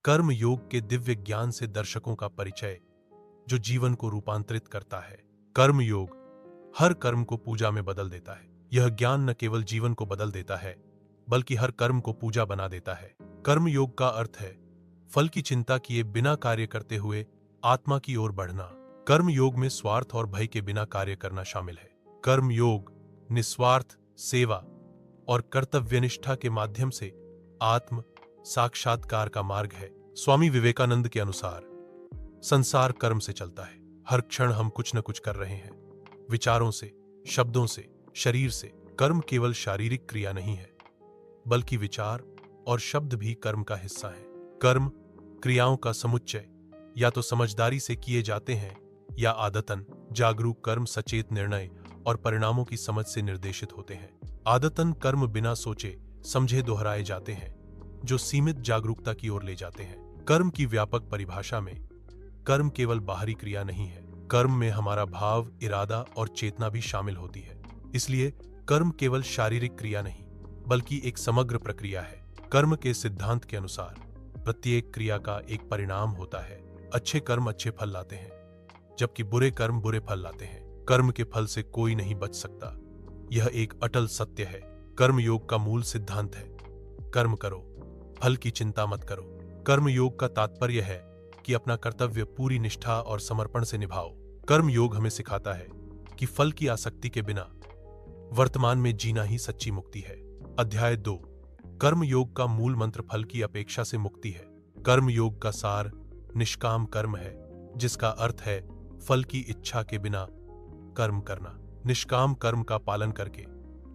कर्म योग के दिव्य ज्ञान से दर्शकों का परिचय, जो जीवन को रूपांतरित करता है। कर्म योग हर कर्म को पूजा में बदल देता है। यह ज्ञान न केवल जीवन को बदल देता है, बल्कि हर कर्म को पूजा बना देता है। कर्म योग का अर्थ है फल की चिंता किए बिना कार्य करते हुए आत्मा की ओर बढ़ना। कर्म योग में स्वार्थ और भय के बिना कार्य करना शामिल है। कर्म योग निस्वार्थ सेवा और कर्तव्यनिष्ठा के माध्यम से आत्म साक्षात्कार का मार्ग है। स्वामी विवेकानंद के अनुसार संसार कर्म से चलता है। हर क्षण हम कुछ न कुछ कर रहे हैं, विचारों से, शब्दों से, शरीर से। कर्म केवल शारीरिक क्रिया नहीं है, बल्कि विचार और शब्द भी कर्म का हिस्सा है। कर्म क्रियाओं का समुच्चय या तो समझदारी से किए जाते हैं या आदतन। जागरूक कर्म सचेत निर्णय और परिणामों की समझ से निर्देशित होते हैं। आदतन कर्म बिना सोचे समझे दोहराए जाते हैं, जो सीमित जागरूकता की ओर ले जाते हैं। कर्म की व्यापक परिभाषा में कर्म केवल बाहरी क्रिया नहीं है। कर्म में हमारा भाव, इरादा और चेतना भी शामिल होती है। इसलिए कर्म केवल शारीरिक क्रिया नहीं, बल्कि एक समग्र प्रक्रिया है। कर्म के सिद्धांत के अनुसार प्रत्येक क्रिया का एक परिणाम होता है। अच्छे कर्म अच्छे फल लाते हैं, जबकि बुरे कर्म बुरे फल लाते हैं। कर्म के फल से कोई नहीं बच सकता, यह एक अटल सत्य है। कर्म योग का मूल सिद्धांत है, कर्म करो, फल की चिंता मत करो। कर्म योग का तात्पर्य है कि अपना कर्तव्य पूरी निष्ठा और समर्पण से निभाओ। कर्म योग हमें सिखाता है कि फल की आसक्ति के बिना वर्तमान में जीना ही सच्ची मुक्ति है। अध्याय 2। कर्म योग का मूल मंत्र फल की अपेक्षा से मुक्ति है। कर्म योग का सार निष्काम कर्म है, जिसका अर्थ है फल की इच्छा के बिना कर्म करना। निष्काम कर्म का पालन करके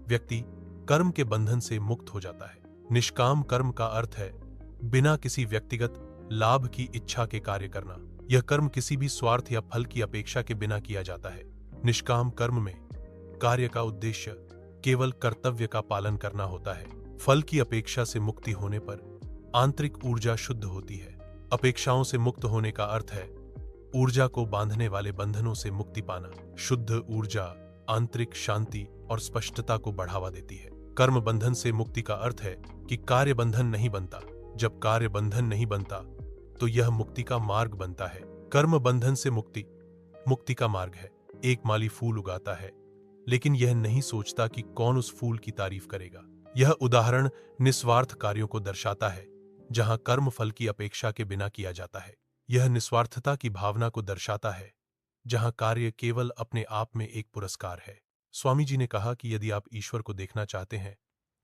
व्यक्ति कर्म के बंधन से मुक्त हो जाता है। निष्काम कर्म का अर्थ है बिना किसी व्यक्तिगत लाभ की इच्छा के कार्य करना। यह कर्म किसी भी स्वार्थ या फल की अपेक्षा के बिना किया जाता है। निष्काम कर्म में कार्य का उद्देश्य केवल कर्तव्य का पालन करना होता है। फल की अपेक्षा से मुक्ति होने पर आंतरिक ऊर्जा शुद्ध होती है। अपेक्षाओं से मुक्त होने का अर्थ है ऊर्जा को बांधने वाले बंधनों से मुक्ति पाना। शुद्ध ऊर्जा आंतरिक शांति और स्पष्टता को बढ़ावा देती है। कर्म बंधन से मुक्ति का अर्थ है कि कार्य बंधन नहीं बनता। जब कार्य बंधन नहीं बनता, तो यह मुक्ति का मार्ग बनता है। कर्म बंधन से मुक्ति मुक्ति का मार्ग है। एक माली फूल उगाता है, लेकिन यह नहीं सोचता कि कौन उस फूल की तारीफ करेगा। यह उदाहरण निस्वार्थ कार्यों को दर्शाता है, जहां कर्म फल की अपेक्षा के बिना किया जाता है। यह निस्वार्थता की भावना को दर्शाता है, जहां कार्य केवल अपने आप में एक पुरस्कार है। स्वामी जी ने कहा कि यदि आप ईश्वर को देखना चाहते हैं,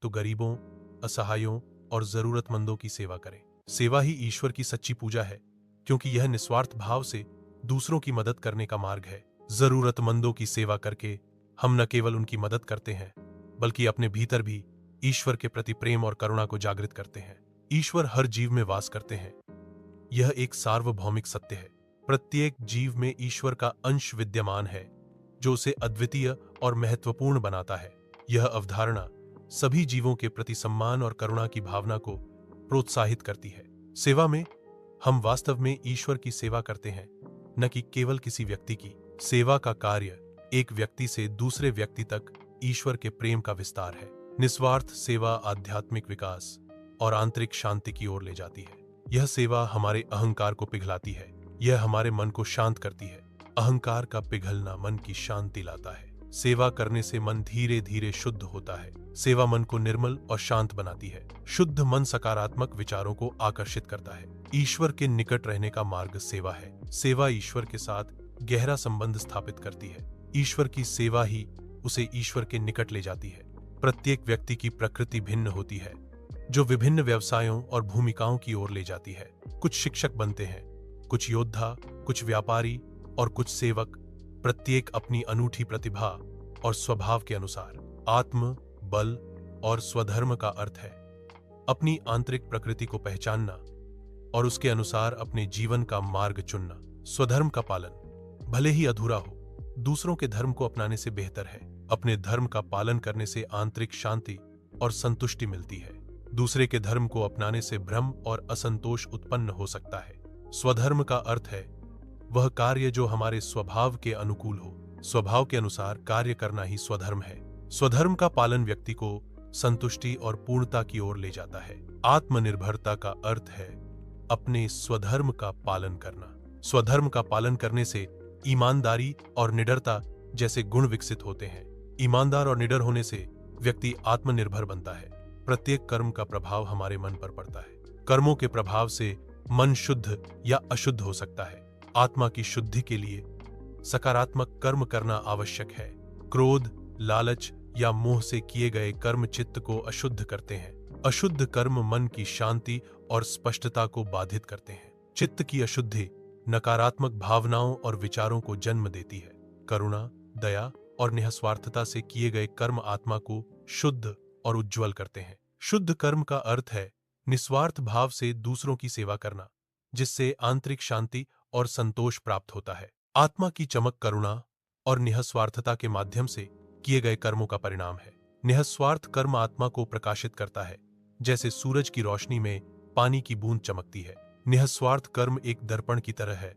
तो गरीबों, असहायों और जरूरतमंदों की सेवा करें। सेवा ही ईश्वर की सच्ची पूजा है, क्योंकि यह निस्वार्थ भाव से दूसरों की मदद करने का मार्ग है। जरूरतमंदों की सेवा करके हम न केवल उनकी मदद करते हैं, बल्कि अपने भीतर भी ईश्वर के प्रति प्रेम और करुणा को जागृत करते हैं। ईश्वर हर जीव में वास करते हैं, यह एक सार्वभौमिक सत्य है। प्रत्येक जीव में ईश्वर का अंश विद्यमान है, जो उसे अद्वितीय और महत्वपूर्ण बनाता है। यह अवधारणा सभी जीवों के प्रति सम्मान और करुणा की भावना को प्रोत्साहित करती है। सेवा में हम वास्तव में ईश्वर की सेवा करते हैं, न कि केवल किसी व्यक्ति की। सेवा का कार्य एक व्यक्ति से दूसरे व्यक्ति तक ईश्वर के प्रेम का विस्तार है। निस्वार्थ सेवा आध्यात्मिक विकास और आंतरिक शांति की ओर ले जाती है। यह सेवा हमारे अहंकार को पिघलाती है, यह हमारे मन को शांत करती है। अहंकार का पिघलना मन की शांति लाता है। सेवा करने से मन धीरे धीरे शुद्ध होता है। सेवा मन को निर्मल और शांत बनाती है। शुद्ध मन सकारात्मक विचारों को आकर्षित करता है। ईश्वर के निकट रहने का मार्ग सेवा है। सेवा ईश्वर के साथ गहरा संबंध स्थापित करती है। ईश्वर की सेवा ही उसे ईश्वर के निकट ले जाती है। प्रत्येक व्यक्ति की प्रकृति भिन्न होती है, जो विभिन्न व्यवसायों और भूमिकाओं की ओर ले जाती है। कुछ शिक्षक बनते हैं, कुछ योद्धा, कुछ व्यापारी और कुछ सेवक, प्रत्येक अपनी अनूठी प्रतिभा और स्वभाव के अनुसार। आत्म बल और स्वधर्म का अर्थ है अपनी आंतरिक प्रकृति को पहचानना और उसके अनुसार अपने जीवन का मार्ग चुनना। स्वधर्म का पालन भले ही अधूरा हो, दूसरों के धर्म को अपनाने से बेहतर है। अपने धर्म का पालन करने से आंतरिक शांति और संतुष्टि मिलती है। दूसरे के धर्म को अपनाने से भ्रम और असंतोष उत्पन्न हो सकता है। स्वधर्म का अर्थ है वह कार्य जो हमारे स्वभाव के अनुकूल हो। स्वभाव के अनुसार कार्य करना ही स्वधर्म है। स्वधर्म का पालन व्यक्ति को संतुष्टि और पूर्णता की ओर ले जाता है। आत्मनिर्भरता का अर्थ है अपने स्वधर्म का पालन करना। स्वधर्म का पालन करने से ईमानदारी और निडरता जैसे गुण विकसित होते हैं। ईमानदार और निडर होने से व्यक्ति आत्मनिर्भर बनता है। प्रत्येक कर्म का प्रभाव हमारे मन पर पड़ता है। कर्मों के प्रभाव से मन शुद्ध या अशुद्ध हो सकता है। आत्मा की शुद्धि के लिए सकारात्मक कर्म करना आवश्यक है। क्रोध, लालच या मोह से किए गए कर्म चित्त को अशुद्ध करते हैं। अशुद्ध कर्म मन की शांति और स्पष्टता को बाधित करते हैं। चित्त की अशुद्धि नकारात्मक भावनाओं और विचारों को जन्म देती है। करुणा, दया और निस्वार्थता से किए गए कर्म आत्मा को शुद्ध और उज्ज्वल करते हैं। शुद्ध कर्म का अर्थ है निस्वार्थ भाव से दूसरों की सेवा करना, जिससे आंतरिक शांति और संतोष प्राप्त होता है। आत्मा की चमक करुणा और निस्वार्थता के माध्यम से किए गए कर्मों का परिणाम है। निस्वार्थ कर्म आत्मा को प्रकाशित करता है, जैसे सूरज की रोशनी में पानी की बूंद चमकती है। निस्वार्थ कर्म एक दर्पण की तरह है,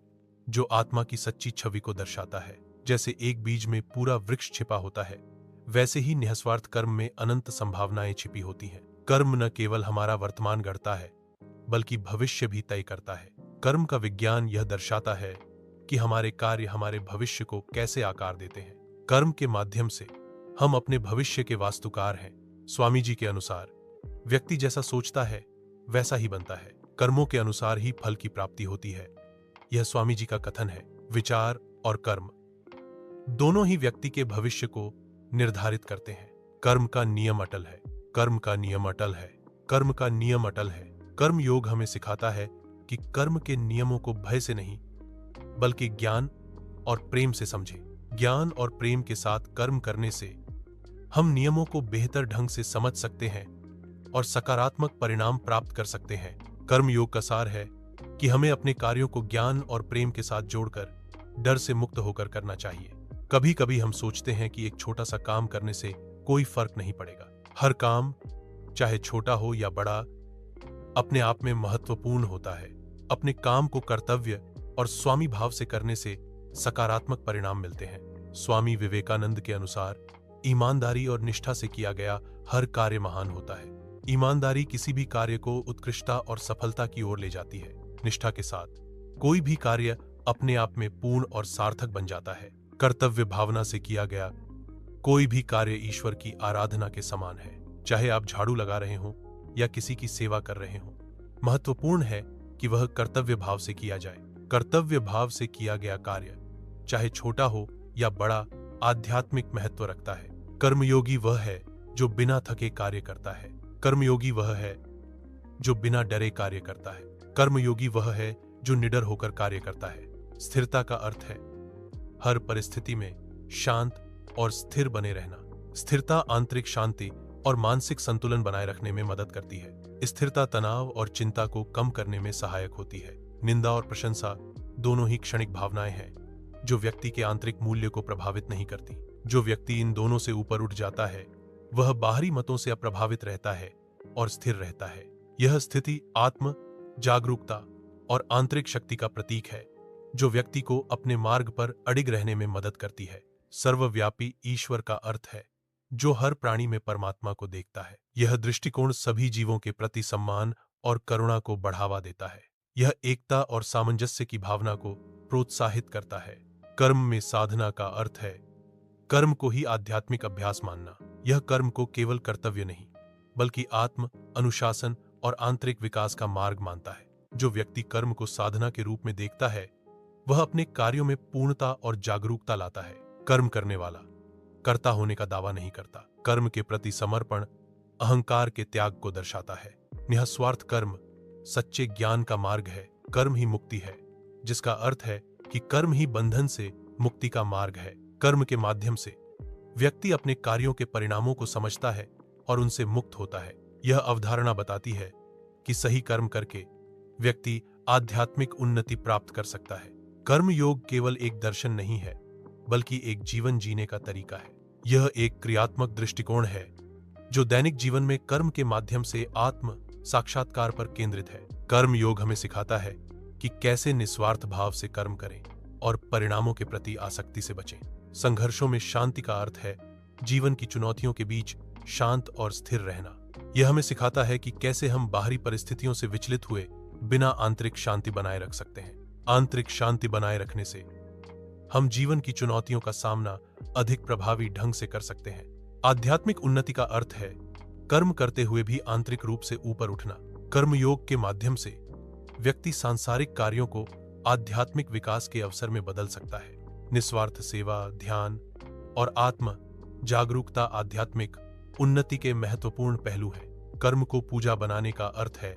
जो आत्मा की सच्ची छवि को दर्शाता है। जैसे एक बीज में पूरा वृक्ष छिपा होता है, वैसे ही निस्वार्थ कर्म में अनंत संभावनाएं छिपी होती हैं। कर्म न केवल हमारा वर्तमान गढ़ता है, बल्कि भविष्य भी तय करता है। कर्म का विज्ञान यह दर्शाता है कि हमारे कार्य हमारे भविष्य को कैसे आकार देते हैं। कर्म के माध्यम से हम अपने भविष्य के वास्तुकार हैं। स्वामी जी के अनुसार व्यक्ति जैसा सोचता है वैसा ही बनता है। कर्मों के अनुसार ही फल की प्राप्ति होती है, यह स्वामी जी का कथन है। विचार और कर्म दोनों ही व्यक्ति के भविष्य को निर्धारित करते हैं। कर्म का नियम अटल है। कर्म का नियम अटल है। कर्म का नियम अटल है। कर्म योग हमें सिखाता है कि कर्म के नियमों को भय से नहीं, बल्कि ज्ञान और प्रेम से समझें। ज्ञान और प्रेम के साथ कर्म करने से हम नियमों को बेहतर ढंग से समझ सकते हैं और सकारात्मक परिणाम प्राप्त कर सकते हैं। कर्म योग का सार है कि हमें अपने कार्यों को ज्ञान और प्रेम के साथ जोड़कर डर से मुक्त होकर करना चाहिए। कभी कभी हम सोचते हैं कि एक छोटा सा काम करने से कोई फर्क नहीं पड़ेगा। हर काम, चाहे छोटा हो या बड़ा, अपने आप में महत्वपूर्ण होता है। अपने काम को कर्तव्य और स्वामी भाव से करने से सकारात्मक परिणाम मिलते हैं। स्वामी विवेकानंद के अनुसार ईमानदारी और निष्ठा से किया गया हर कार्य महान होता है। ईमानदारी किसी भी कार्य को उत्कृष्टता और सफलता की ओर ले जाती है। निष्ठा के साथ कोई भी कार्य अपने आप में पूर्ण और सार्थक बन जाता है। कर्तव्य भावना से किया गया कोई भी कार्य ईश्वर की आराधना के समान है। चाहे आप झाड़ू लगा रहे हों या किसी की सेवा कर रहे हों, महत्वपूर्ण है कि वह कर्तव्य भाव से किया जाए। कर्तव्य भाव से किया गया कार्य, चाहे छोटा हो या बड़ा, आध्यात्मिक महत्व रखता है। कर्मयोगी वह है जो बिना थके कार्य करता है। कर्मयोगी वह है जो बिना डरे कार्य करता है। कर्मयोगी वह है जो निडर होकर कार्य करता है। स्थिरता का अर्थ है हर परिस्थिति में शांत और स्थिर बने रहना। स्थिरता आंतरिक शांति और मानसिक संतुलन बनाए रखने में मदद करती है। स्थिरता तनाव और चिंता को कम करने में सहायक होती है। निंदा और प्रशंसा दोनों ही क्षणिक भावनाएं हैं जो व्यक्ति के आंतरिक मूल्य को प्रभावित नहीं करती। जो व्यक्ति इन दोनों से ऊपर उठ जाता है वह बाहरी मतों से अप्रभावित रहता है और स्थिर रहता है। यह स्थिति आत्म जागरूकता और आंतरिक शक्ति का प्रतीक है जो व्यक्ति को अपने मार्ग पर अडिग रहने में मदद करती है। सर्वव्यापी ईश्वर का अर्थ है जो हर प्राणी में परमात्मा को देखता है। यह दृष्टिकोण सभी जीवों के प्रति सम्मान और करुणा को बढ़ावा देता है। यह एकता और सामंजस्य की भावना को प्रोत्साहित करता है। कर्म में साधना का अर्थ है कर्म को ही आध्यात्मिक अभ्यास मानना। यह कर्म को केवल कर्तव्य नहीं, बल्कि आत्म अनुशासन और आंतरिक विकास का मार्ग मानता है। जो व्यक्ति कर्म को साधना के रूप में देखता है वह अपने कार्यों में पूर्णता और जागरूकता लाता है। कर्म करने वाला कर्ता होने का दावा नहीं करता। कर्म के प्रति समर्पण अहंकार के त्याग को दर्शाता है। निस्वार्थ कर्म सच्चे ज्ञान का मार्ग है। कर्म ही मुक्ति है, जिसका अर्थ है कि कर्म ही बंधन से मुक्ति का मार्ग है। कर्म के माध्यम से व्यक्ति अपने कार्यों के परिणामों को समझता है और उनसे मुक्त होता है। यह अवधारणा बताती है कि सही कर्म करके व्यक्ति आध्यात्मिक उन्नति प्राप्त कर सकता है। कर्म योग केवल एक दर्शन नहीं है, बल्कि एक जीवन जीने का तरीका है। यह एक क्रियात्मक दृष्टिकोण है जो दैनिक जीवन में कर्म के माध्यम से आत्म साक्षात्कार पर केंद्रित है। कर्म योग हमें सिखाता है कि कैसे निस्वार्थ भाव से कर्म करें और परिणामों के प्रति आसक्ति से बचें। संघर्षों में शांति का अर्थ है जीवन की चुनौतियों के बीच शांत और स्थिर रहना। यह हमें सिखाता है कि कैसे हम बाहरी परिस्थितियों से विचलित हुए बिना आंतरिक शांति बनाए रख सकते हैं। आंतरिक शांति बनाए रखने से हम जीवन की चुनौतियों का सामना अधिक प्रभावी ढंग से कर सकते हैं। आध्यात्मिक उन्नति का अर्थ है कर्म करते हुए भी आंतरिक रूप से ऊपर उठना। कर्मयोग के माध्यम से व्यक्ति सांसारिक कार्यों को आध्यात्मिक विकास के अवसर में बदल सकता है। निस्वार्थ सेवा, ध्यान और आत्म जागरूकता आध्यात्मिक उन्नति के महत्वपूर्ण पहलू हैं। कर्म को पूजा बनाने का अर्थ है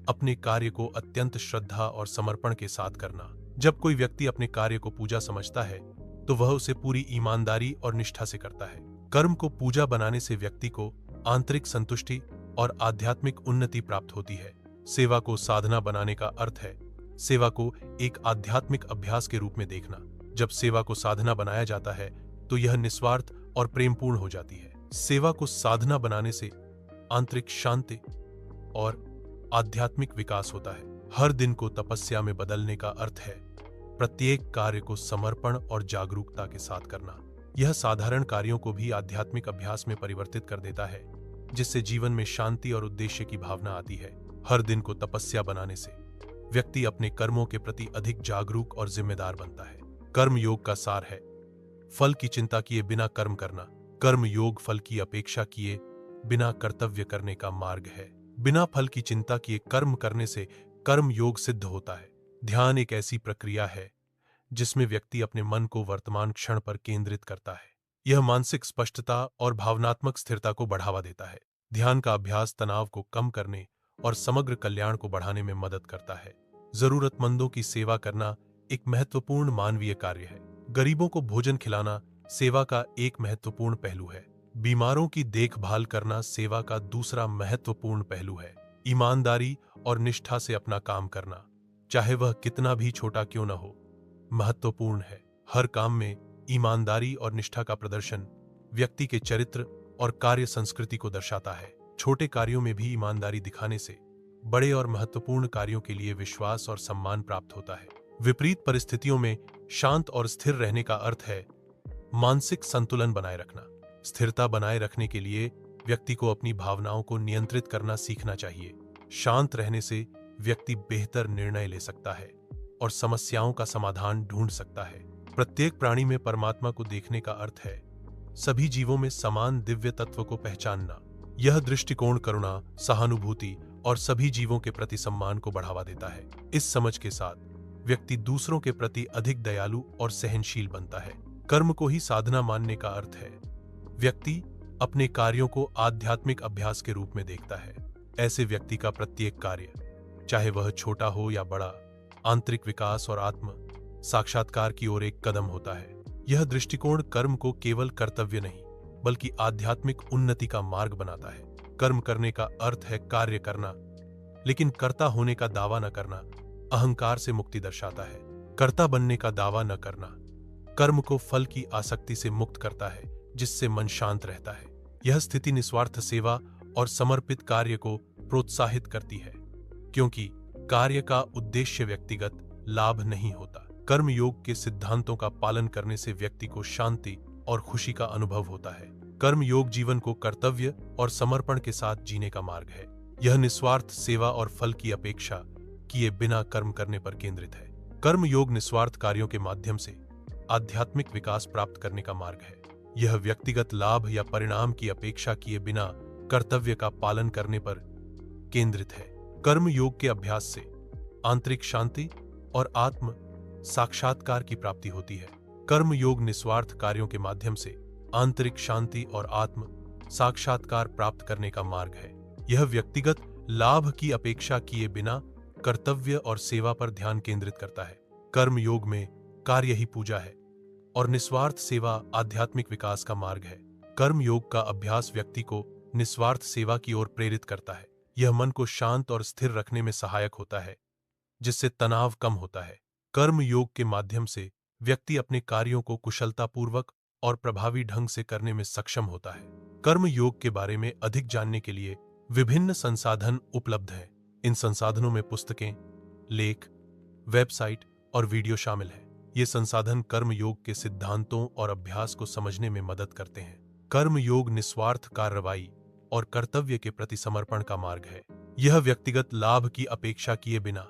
अपने कार्य को अत्यंत श्रद्धा और समर्पण के साथ करना। जब कोई व्यक्ति अपने कार्य को पूजा समझता है तो वह उसे पूरी ईमानदारी और निष्ठा से करता है। कर्म को पूजा बनाने से व्यक्ति को आंतरिक संतुष्टि और आध्यात्मिक उन्नति प्राप्त होती है। सेवा को साधना बनाने का अर्थ है सेवा को एक आध्यात्मिक अभ्यास के रूप में देखना। जब सेवा को साधना बनाया जाता है तो यह निस्वार्थ और प्रेमपूर्ण हो जाती है। सेवा को साधना बनाने से आंतरिक शांति और आध्यात्मिक विकास होता है। हर दिन को तपस्या में बदलने का अर्थ है प्रत्येक कार्य को समर्पण और जागरूकता के साथ करना। यह साधारण कार्यों को भी आध्यात्मिक अभ्यास में परिवर्तित कर देता है, जिससे जीवन में शांति और उद्देश्य की भावना आती है। हर दिन को तपस्या बनाने से व्यक्ति अपने कर्मों के प्रति अधिक जागरूक और जिम्मेदार बनता है। कर्म योग का सार है फल की चिंता किए बिना कर्म करना। कर्म योग फल की अपेक्षा किए बिना कर्तव्य करने का मार्ग है। बिना फल की चिंता किए कर्म करने से कर्म योग सिद्ध होता है। ध्यान एक ऐसी प्रक्रिया है जिसमें व्यक्ति अपने मन को वर्तमान क्षण पर केंद्रित करता है। यह मानसिक स्पष्टता और भावनात्मक स्थिरता को बढ़ावा देता है। ध्यान का अभ्यास तनाव को कम करने और समग्र कल्याण को बढ़ाने में मदद करता है। जरूरतमंदों की सेवा करना एक महत्वपूर्ण मानवीय कार्य है। गरीबों को भोजन खिलाना सेवा का एक महत्वपूर्ण पहलू है। बीमारों की देखभाल करना सेवा का दूसरा महत्वपूर्ण पहलू है। ईमानदारी और निष्ठा से अपना काम करना, चाहे वह कितना भी छोटा क्यों न हो, महत्वपूर्ण है। हर काम में ईमानदारी और निष्ठा का प्रदर्शन व्यक्ति के चरित्र और कार्य संस्कृति को दर्शाता है। छोटे कार्यों में भी ईमानदारी दिखाने से बड़े और महत्वपूर्ण कार्यों के लिए विश्वास और सम्मान प्राप्त होता है। विपरीत परिस्थितियों में शांत और स्थिर रहने का अर्थ है मानसिक संतुलन बनाए रखना। स्थिरता बनाए रखने के लिए व्यक्ति को अपनी भावनाओं को नियंत्रित करना सीखना चाहिए। शांत रहने से व्यक्ति बेहतर निर्णय ले सकता है और समस्याओं का समाधान ढूंढ सकता है। प्रत्येक प्राणी में परमात्मा को देखने का अर्थ है सभी जीवों में समान दिव्य तत्व को पहचानना। यह दृष्टिकोण करुणा, सहानुभूति और सभी जीवों के प्रति सम्मान को बढ़ावा देता है। इस समझ के साथ व्यक्ति दूसरों के प्रति अधिक दयालु और सहनशील बनता है। कर्म को ही साधना मानने का अर्थ है व्यक्ति अपने कार्यों को आध्यात्मिक अभ्यास के रूप में देखता है। ऐसे व्यक्ति का प्रत्येक कार्य, चाहे वह छोटा हो या बड़ा, आंतरिक विकास और आत्म साक्षात्कार की ओर एक कदम होता है। यह दृष्टिकोण कर्म को केवल कर्तव्य नहीं बल्कि आध्यात्मिक उन्नति का मार्ग बनाता है। कर्म करने का अर्थ है कार्य करना, लेकिन कर्ता होने का दावा न करना अहंकार से मुक्ति दर्शाता है। कर्ता बनने का दावा न करना कर्म को फल की आसक्ति से मुक्त करता है, जिससे मन शांत रहता है। यह स्थिति निस्वार्थ सेवा और समर्पित कार्य को प्रोत्साहित करती है, क्योंकि कार्य का उद्देश्य व्यक्तिगत लाभ नहीं होता। कर्म योग के सिद्धांतों का पालन करने से व्यक्ति को शांति और खुशी का अनुभव होता है। कर्म योग जीवन को कर्तव्य और समर्पण के साथ जीने का मार्ग है। यह निस्वार्थ सेवा और फल की अपेक्षा किए बिना कर्म करने पर केंद्रित है। कर्म योग निस्वार्थ कार्यों के माध्यम से आध्यात्मिक विकास प्राप्त करने का मार्ग है। यह व्यक्तिगत लाभ या परिणाम की अपेक्षा किए बिना कर्तव्य का पालन करने पर केंद्रित है। कर्म योग के अभ्यास से आंतरिक शांति और आत्म साक्षात्कार की प्राप्ति होती है। कर्म योग निस्वार्थ कार्यों के माध्यम से आंतरिक शांति और आत्म साक्षात्कार प्राप्त करने का मार्ग है। यह व्यक्तिगत लाभ की अपेक्षा किए बिना कर्तव्य और सेवा पर ध्यान केंद्रित करता है। कर्म योग में कार्य ही पूजा है और निस्वार्थ सेवा आध्यात्मिक विकास का मार्ग है। कर्म योग का अभ्यास व्यक्ति को निस्वार्थ सेवा की ओर प्रेरित करता है। यह मन को शांत और स्थिर रखने में सहायक होता है, जिससे तनाव कम होता है। कर्म योग के माध्यम से व्यक्ति अपने कार्यों को कुशलतापूर्वक और प्रभावी ढंग से करने में सक्षम होता है। कर्म योग के बारे में अधिक जानने के लिए विभिन्न संसाधन उपलब्ध हैं। इन संसाधनों में पुस्तकें, लेख, वेबसाइट और वीडियो शामिल हैं। ये संसाधन कर्म योग के सिद्धांतों और अभ्यास को समझने में मदद करते हैं। कर्म योग निस्वार्थ कार्रवाई और कर्तव्य के प्रति समर्पण का मार्ग है। यह व्यक्तिगत लाभ की अपेक्षा किए बिना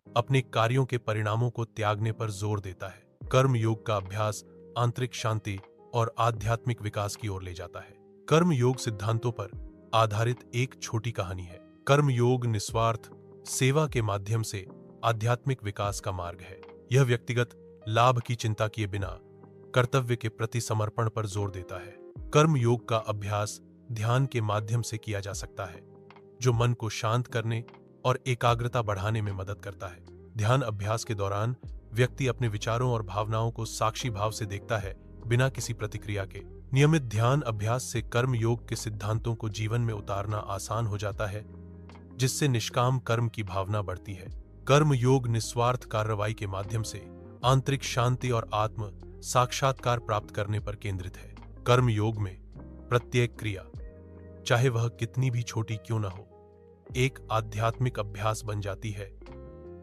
अपने कार्यों के परिणामों को त्यागने पर जोर देता है। कर्म योग का अभ्यास आंतरिक शांति और आध्यात्मिक विकास की ओर ले जाता है। कर्म योग सिद्धांतों पर आधारित एक छोटी कहानी है। कर्म योग निस्वार्थ सेवा के माध्यम से आध्यात्मिक विकास का मार्ग है। यह व्यक्तिगत लाभ की चिंता किए बिना कर्तव्य के प्रति समर्पण पर जोर देता है। कर्म योग का अभ्यास ध्यान के माध्यम से किया जा सकता है, जो मन को शांत करने और एकाग्रता बढ़ाने में मदद करता है। ध्यान अभ्यास के दौरान व्यक्ति अपने विचारों और भावनाओं को साक्षी भाव से देखता है, बिना किसी प्रतिक्रिया के। नियमित ध्यान अभ्यास से कर्म योग के सिद्धांतों को जीवन में उतारना आसान हो जाता है, जिससे निष्काम कर्म की भावना बढ़ती है। कर्म योग निस्वार्थ कार्रवाई के माध्यम से आंतरिक शांति और आत्म साक्षात्कार प्राप्त करने पर केंद्रित है। कर्म योग में प्रत्येक क्रिया, चाहे वह कितनी भी छोटी क्यों न हो, एक आध्यात्मिक अभ्यास बन जाती है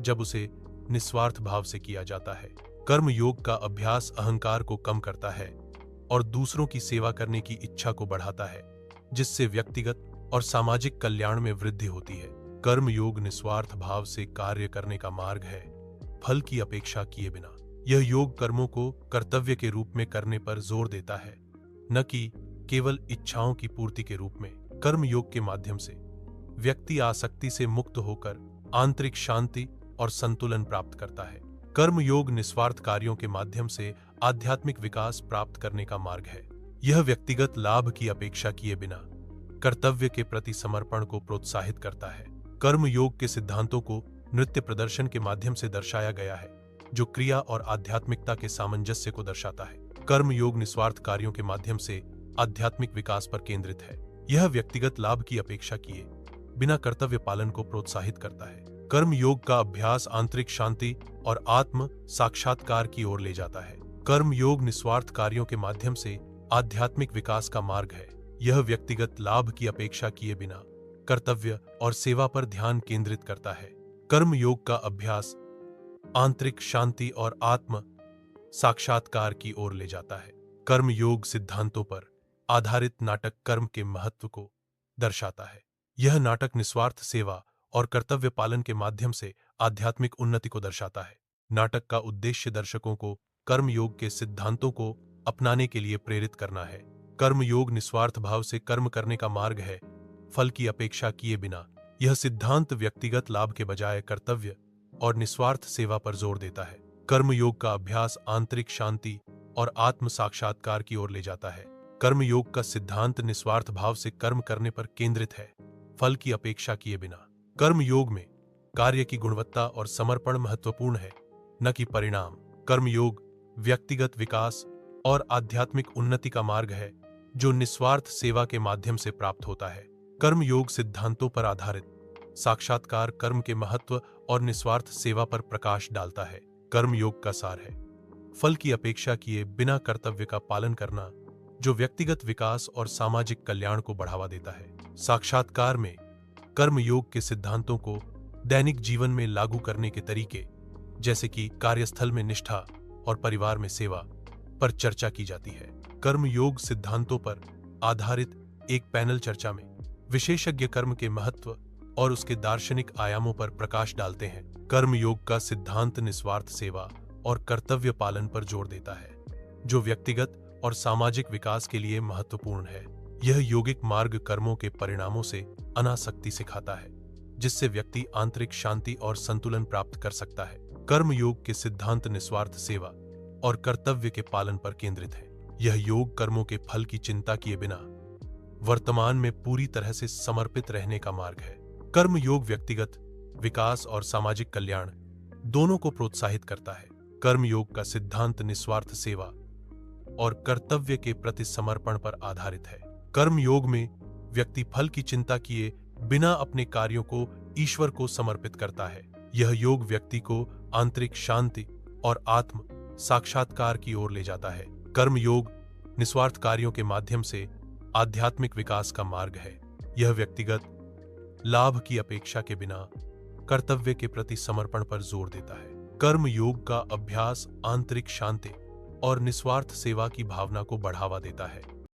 जब उसे निस्वार्थ भाव से किया जाता है। कर्म योग का अभ्यास अहंकार को कम करता है और दूसरों की सेवा करने की इच्छा को बढ़ाता है, जिससे व्यक्तिगत और सामाजिक कल्याण में वृद्धि होती है। कर्म योग निस्वार्थ भाव से कार्य करने का मार्ग है, फल की अपेक्षा किए बिना। यह योग कर्मों को कर्तव्य के रूप में करने पर जोर देता है, न कि केवल इच्छाओं की पूर्ति के रूप में। कर्म योग के माध्यम से व्यक्ति आसक्ति से मुक्त होकर आंतरिक शांति और संतुलन प्राप्त करता है। कर्म योग निस्वार्थ कार्यों के माध्यम से आध्यात्मिक विकास प्राप्त करने का मार्ग है। यह व्यक्तिगत लाभ की अपेक्षा किए बिना कर्तव्य के प्रति समर्पण को प्रोत्साहित करता है। कर्म योग के सिद्धांतों को नृत्य प्रदर्शन के माध्यम से दर्शाया गया है, जो क्रिया और आध्यात्मिकता के सामंजस्य को दर्शाता है। कर्म योग निस्वार्थ कार्यों के माध्यम से आध्यात्मिक विकास पर केंद्रित है। यह व्यक्तिगत लाभ की अपेक्षा किए बिना कर्तव्य पालन को प्रोत्साहित करता है। कर्म योग का अभ्यास आंतरिक शांति और आत्म साक्षात्कार की ओर ले जाता है। कर्म योग निस्वार्थ कार्यों के माध्यम से आध्यात्मिक विकास का मार्ग है। यह व्यक्तिगत लाभ की अपेक्षा किए बिना कर्तव्य और सेवा पर ध्यान केंद्रित करता है। कर्म योग का अभ्यास आंतरिक शांति और आत्म साक्षात्कार की ओर ले जाता है। कर्म योग सिद्धांतों पर आधारित नाटक कर्म के महत्व को दर्शाता है। यह नाटक निस्वार्थ सेवा और कर्तव्य पालन के माध्यम से आध्यात्मिक उन्नति को दर्शाता है। नाटक का उद्देश्य दर्शकों को कर्म योग के सिद्धांतों को अपनाने के लिए प्रेरित करना है। कर्म योग निस्वार्थ भाव से कर्म करने का मार्ग है, फल की अपेक्षा किए बिना। यह सिद्धांत व्यक्तिगत लाभ के बजाय कर्तव्य और निस्वार्थ सेवा पर जोर देता है। कर्म योग का अभ्यास आंतरिक शांति और आत्म साक्षात्कार की ओर ले जाता है। कर्म योग का सिद्धांत निस्वार्थ भाव से कर्म करने पर केंद्रित है, फल की अपेक्षा किए बिना। कर्म योग में कार्य की गुणवत्ता और समर्पण महत्वपूर्ण है, न कि परिणाम। कर्म योग व्यक्तिगत विकास और आध्यात्मिक उन्नति का मार्ग है, जो निस्वार्थ सेवा के माध्यम से प्राप्त होता है। कर्म योग सिद्धांतों पर आधारित साक्षात्कार कर्म के महत्व और निस्वार्थ सेवा पर प्रकाश डालता है। कर्म योग का सार है फल की अपेक्षा किए बिना कर्तव्य का पालन करना, जो व्यक्तिगत विकास और सामाजिक कल्याण को बढ़ावा देता है। साक्षात्कार में कर्म योग के सिद्धांतों को दैनिक जीवन में लागू करने के तरीके, जैसे कि कार्यस्थल में निष्ठा और परिवार में सेवा, पर चर्चा की जाती है। कर्म योग सिद्धांतों पर आधारित एक पैनल चर्चा में विशेषज्ञ कर्म के महत्व और उसके दार्शनिक आयामों पर प्रकाश डालते हैं। कर्म योग का सिद्धांत निस्वार्थ सेवा और कर्तव्य पालन पर जोर देता है, जो व्यक्तिगत और सामाजिक विकास के लिए महत्वपूर्ण है। यह योगिक मार्ग कर्मों के परिणामों से अनासक्ति सिखाता है, जिससे व्यक्ति आंतरिक शांति और संतुलन प्राप्त कर सकता है। कर्म योग के सिद्धांत निस्वार्थ सेवा और कर्तव्य के पालन पर केंद्रित है। यह योग कर्मों के फल की चिंता किए बिना वर्तमान में पूरी तरह से समर्पित रहने का मार्ग है। कर्म योग व्यक्तिगत विकास और सामाजिक कल्याण दोनों को प्रोत्साहित करता है। कर्म योग का सिद्धांत निस्वार्थ सेवा और कर्तव्य के प्रति समर्पण पर आधारित है। कर्म योग में व्यक्ति फल की चिंता किए बिना अपने कार्यों को ईश्वर को समर्पित करता है। यह योग व्यक्ति को आंतरिक शांति और आत्म साक्षात्कार की ओर ले जाता है। कर्म योग निस्वार्थ कार्यों के माध्यम से आध्यात्मिक विकास का मार्ग है। यह व्यक्तिगत लाभ की अपेक्षा के बिना कर्तव्य के प्रति समर्पण पर जोर देता है। कर्म योग का अभ्यास आंतरिक शांति और निस्वार्थ सेवा की भावना को बढ़ावा देता है।